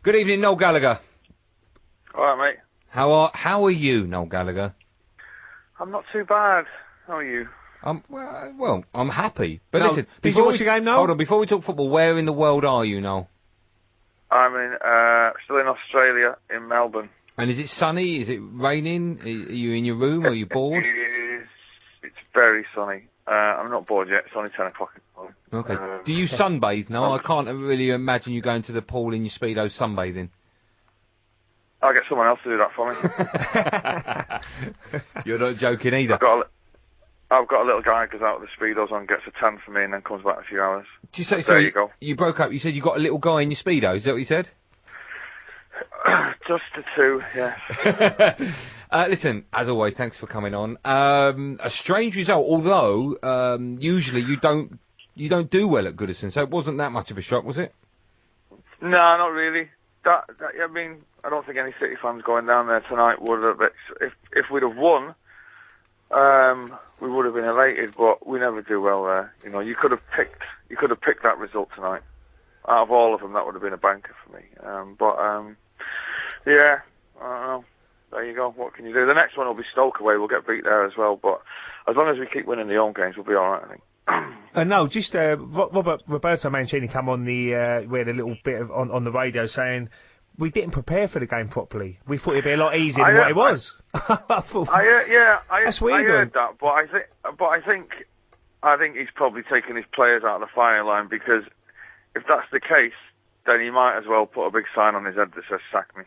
Good evening, Noel Gallagher. All right, mate. How are you, Noel Gallagher? I'm not too bad. How are you? Well, I'm happy. But No, listen, did you watch the game, Noel? Hold on, before we talk football, where in the world are you, Noel? I'm still in Australia, in Melbourne. And is it sunny? Is it raining? Are you in your room? Or are you bored? It's very sunny. I'm not bored yet. It's only 10 o'clock in the morning. Okay. Do you sunbathe? No, I can't really imagine you going to the pool in your Speedo sunbathing. I'll get someone else to do that for me. You're not joking either. I've got a little guy who goes out with the Speedos on, gets a tan for me, and then comes back in a few hours. Did you say, there you go. You broke up. You said you got a little guy in your Speedo. Is that what you said? Just the two, yes. Listen, as always, thanks for coming on. A strange result, although usually you don't do well at Goodison, so it wasn't that much of a shock, was it? No, not really. I mean, I don't think any City fans going down there tonight would have. If we'd have won, we would have been elated. But we never do well there. You know, you could have picked that result tonight. Out of all of them, that would have been a banker for me. Yeah, I don't know. There you go. What can you do? The next one will be Stoke away. We'll get beat there as well. But as long as we keep winning the home games, we'll be all right, I think. No, just Roberto Mancini come on we had a little bit on the radio saying we didn't prepare for the game properly. We thought it'd be a lot easier than what it was. That's weird. I heard that, but I think he's probably taking his players out of the firing line, because if that's the case, then he might as well put a big sign on his head that says "sack me."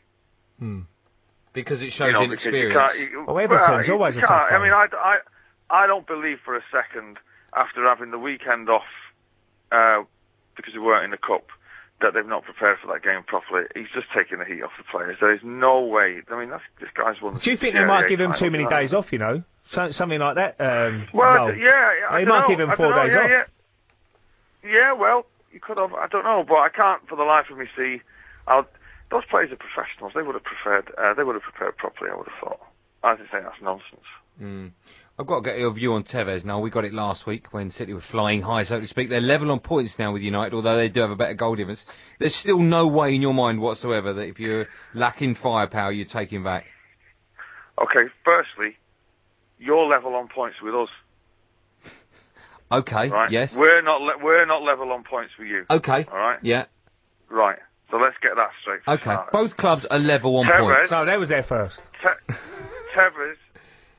Because it shows inexperience. Everton's always a tough game. I mean, I don't believe for a second, after having the weekend off, because we weren't in the cup, that they've not prepared for that game properly. He's just taking the heat off the players. There is no way. I mean, this guy's won. Do you think they might give him too many days off? You know, something like that. Well, no. yeah, they might give him 4 days off. Yeah, well, you could have. I don't know, but I can't for the life of me see. Those players are professionals. They would have prepared. They would have prepared properly, I would have thought. I just think that's nonsense. I've got to get your view on Tevez now. We got it last week when City were flying high, so to speak. They're level on points now with United, although they do have a better goal difference. There's still no way in your mind whatsoever that if you're lacking firepower, you're taking back. Okay, firstly, you're level on points with us. Okay, right? yes. We're not level on points with you. Okay. All right? Yeah. Right. So let's get that straight. Okay. Both clubs are level on points. No, they was there first. Tevez,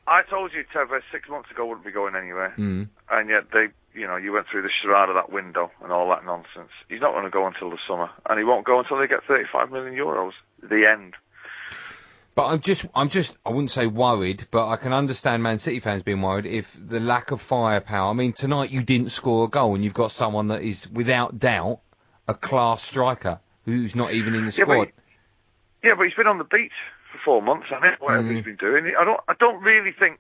I told you Tevez 6 months ago wouldn't be going anywhere. And yet you went through the charade of that window and all that nonsense. He's not going to go until the summer, and he won't go until they get 35 million euros. The end. But I wouldn't say worried, but I can understand Man City fans being worried if the lack of firepower. I mean, tonight you didn't score a goal, and you've got someone that is, without doubt, a class striker who's not even in the squad. But he's been on the beach for 4 months, I think, whatever he's been doing. I don't really think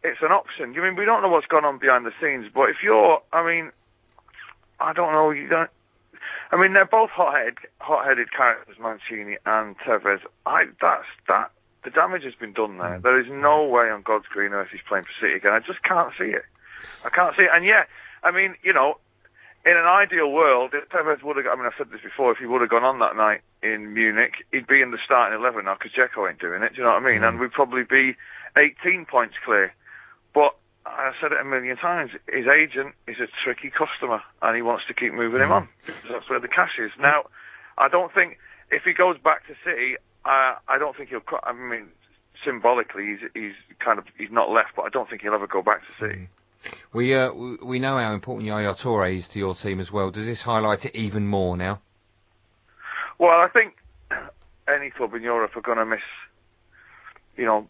it's an option. I mean, we don't know what's gone on behind the scenes, but if you're, I mean, I don't know, I mean, they're both hot-headed characters, Mancini and Tevez. The damage has been done there. There is no way on God's green earth he's playing for City again. I just can't see it. I can't see it. And yeah, I mean, in an ideal world, if Tevez would have, I mean, I've said this before, if he would have gone on that night in Munich, he'd be in the starting 11 now, because Dzeko ain't doing it, do you know what I mean? And we'd probably be 18 points clear. But I've said it a million times, his agent is a tricky customer, and he wants to keep moving him on, because that's where the cash is. Now, I don't think, if he goes back to City, I don't think he'll, I mean, symbolically, he's not left, but I don't think he'll ever go back to City. We know how important Yaya Toure is to your team as well. Does this highlight it even more now? Well, I think any club in Europe are going to miss.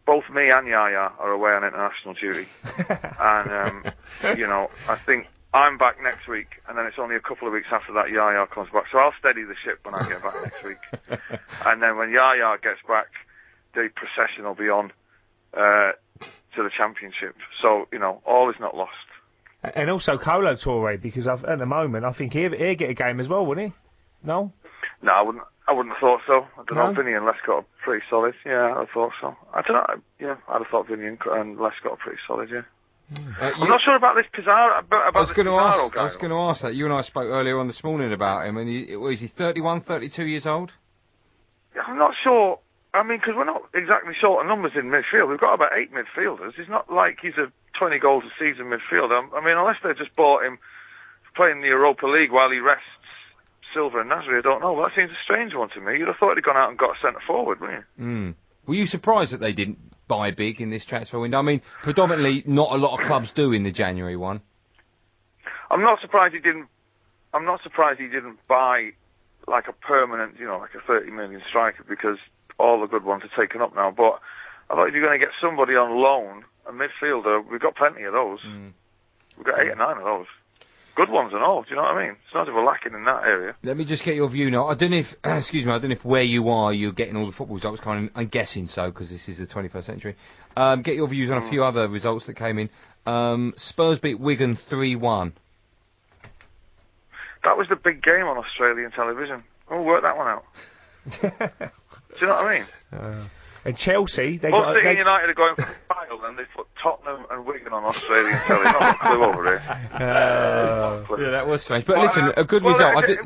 Both me and Yaya are away on international duty, and I think I'm back next week, and then it's only a couple of weeks after that Yaya comes back. So I'll steady the ship when I get back next week, and then when Yaya gets back, the procession will be on to the championship. So, all is not lost. And also Kolo Toure, because at the moment I think he'll get a game as well, wouldn't he? No? No, I wouldn't have thought so. I don't know. Vinny and Les got a pretty solid. Yeah, I thought so. I don't know. Yeah, I'd have thought Vinny and Les got a pretty solid. Yeah. I'm not sure about this Pizarro. I was going to ask that. You and I spoke earlier on this morning about him, and is he 31, 32 years old? I'm not sure. I mean, because we're not exactly short of numbers in midfield. We've got about 8 midfielders. It's not like he's a 20 goals a season midfielder. I mean, unless they just bought him playing the Europa League while he rests Silva and Nasri, I don't know. That seems a strange one to me. You'd have thought he'd gone out and got a centre forward, wouldn't you? Were you surprised that they didn't buy big in this transfer window? I mean, predominantly, not a lot of clubs do in the January one. I'm not surprised he didn't buy like a permanent, like a 30 million striker, because all the good ones are taken up now. But I thought if you're going to get somebody on loan, a midfielder, we've got plenty of those. We've got 8 or 9 of those. Good ones and all, do you know what I mean? It's not as if we're lacking in that area. Let me just get your view now. I don't know if, excuse me, I don't know if where you are, you're getting all the football results. I'm guessing so, because this is the 21st century. Get your views on a few other results that came in. Spurs beat Wigan 3-1. That was the big game on Australian television. We'll work that one out. Do you know what I mean? And Chelsea, City and United are going for the title, and they put Tottenham and Wigan on Australian telly. Not a clue over here. Yeah, that was strange. But listen, a good result. Tottenham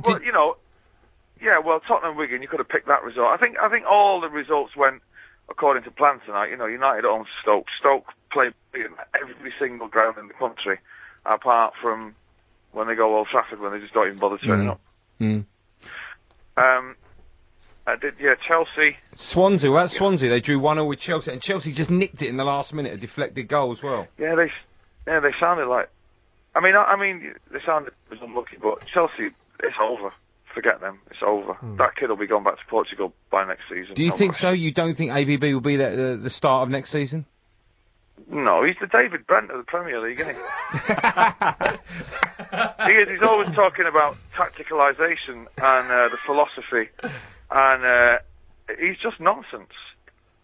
and Wigan, you could have picked that result. I think all the results went according to plan tonight. United owns Stoke. Stoke play every single ground in the country, apart from when they go Old Trafford, when they just don't even bother turning up. Chelsea. Swansea, they drew 1-0 with Chelsea, and Chelsea just nicked it in the last minute, a deflected goal as well. Yeah, they sounded like. I mean, they sounded unlucky, but Chelsea, it's over. Forget them, it's over. That kid will be going back to Portugal by next season. Do you think so? You don't think ABB will be there at the start of next season? No, he's the David Brent of the Premier League, isn't he? He is. He's always talking about tacticalisation and the philosophy, and he's just nonsense.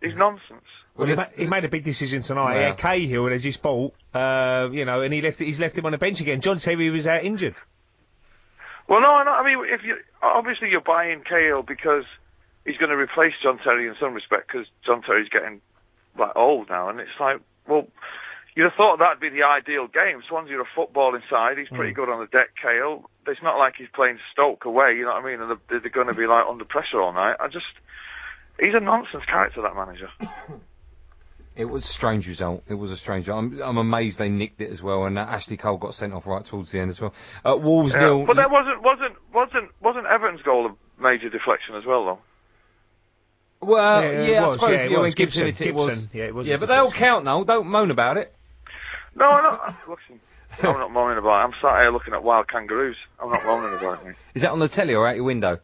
He's nonsense. Well, he made a big decision tonight. He had Cahill and they just bought, and he's left him on the bench again. John Terry was out injured. Well, no. I mean, obviously you're buying Cahill because he's going to replace John Terry in some respect, because John Terry's getting old now, and it's like, well, you'd have thought that'd be the ideal game. Swansea are a footballing side. He's pretty good on the deck, Cahill. It's not like he's playing Stoke away, you know what I mean? And they're going to be under pressure all night. He's a nonsense character, that manager. It was a strange result. It was a strange result. I'm amazed they nicked it as well, and Ashley Cole got sent off right towards the end as well. Wolves nil. But that wasn't Everton's goal a major deflection as well, though? Well, I suppose when Gibson hit it was. Yeah, it was. Yeah, but they all count now. Don't moan about it. No, I'm not. Listen, I'm not moaning about it. I'm sat here looking at wild kangaroos. I'm not moaning about it. Is that on the telly or out your window?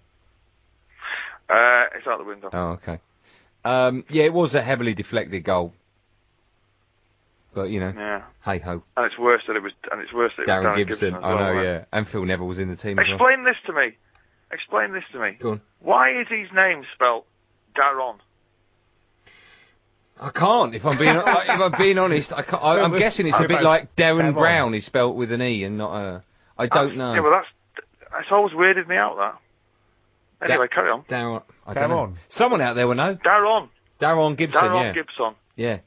It's out the window. Oh, okay. It was a heavily deflected goal. But hey ho. And it's worse that it was. Darren Gibson. I know, right? Yeah. And Phil Neville was in the team as well. Explain this to me. Go on. Why is his name spelled Darren? I can't. If I'm being honest, I can't. I'm guessing it's a bit like Darren Brown is spelt with an E and not a. I don't know. Yeah, well, that's always weirded me out. That. Anyway, carry on. Darren. I don't know. Someone out there will know. Darren Gibson. Darren Gibson. Yeah.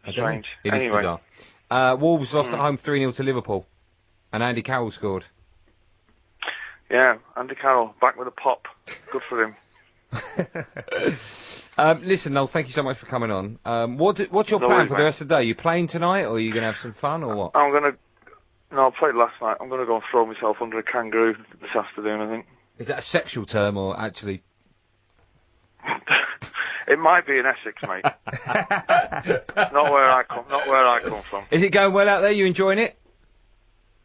Strange. It is bizarre. Wolves lost at home 3-0 to Liverpool, and Andy Carroll scored. Yeah, Andy Carroll back with a pop. Good for him. Listen, Noel, thank you so much for coming on. What's your plan for the rest of the day? Are you playing tonight, or are you going to have some fun, or what? I played last night. I'm going to go and throw myself under a kangaroo this afternoon, I think. Is that a sexual term, or actually? It might be in Essex, mate. Not where I come from. Is it going well out there? You enjoying it?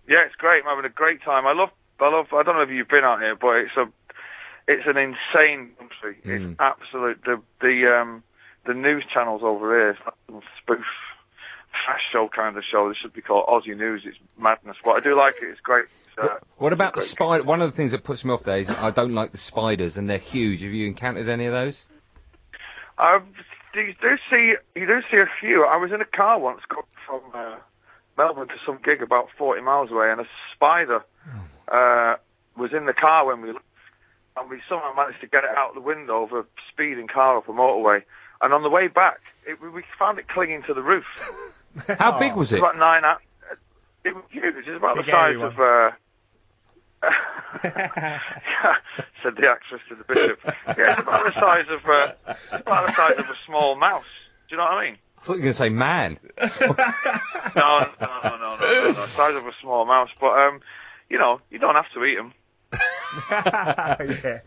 Yeah, it's great. I'm having a great time. I love. I don't know if you've been out here, but it's an insane country. It's absolute. The news channels over here, it's like some spoof flash show kind of show. This should be called Aussie News. It's madness, but I do like it. It's great. What about the spider? One of the things that puts me off there is I don't like the spiders, and they're huge. Have you encountered any of those? You do see a few. I was in a car once going from Melbourne to some gig about 40 miles away, and a spider was in the car when we left, and we somehow managed to get it out the window of a speeding car up a motorway. And on the way back, we found it clinging to the roof. How big was it? About 9. It was huge. It's about the size of. said the actress to the bishop. Yeah, it's about the size of a small mouse. Do you know what I mean? I thought you were going to say man. No. Size of a small mouse, but you know, you don't have to eat them. Yeah.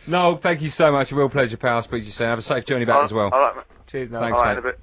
No, thank you so much. A real pleasure, pal. I'll speak to you soon. Have a safe journey back as well. All right, Cheers, Noel. Thanks, all right, mate. in a bit.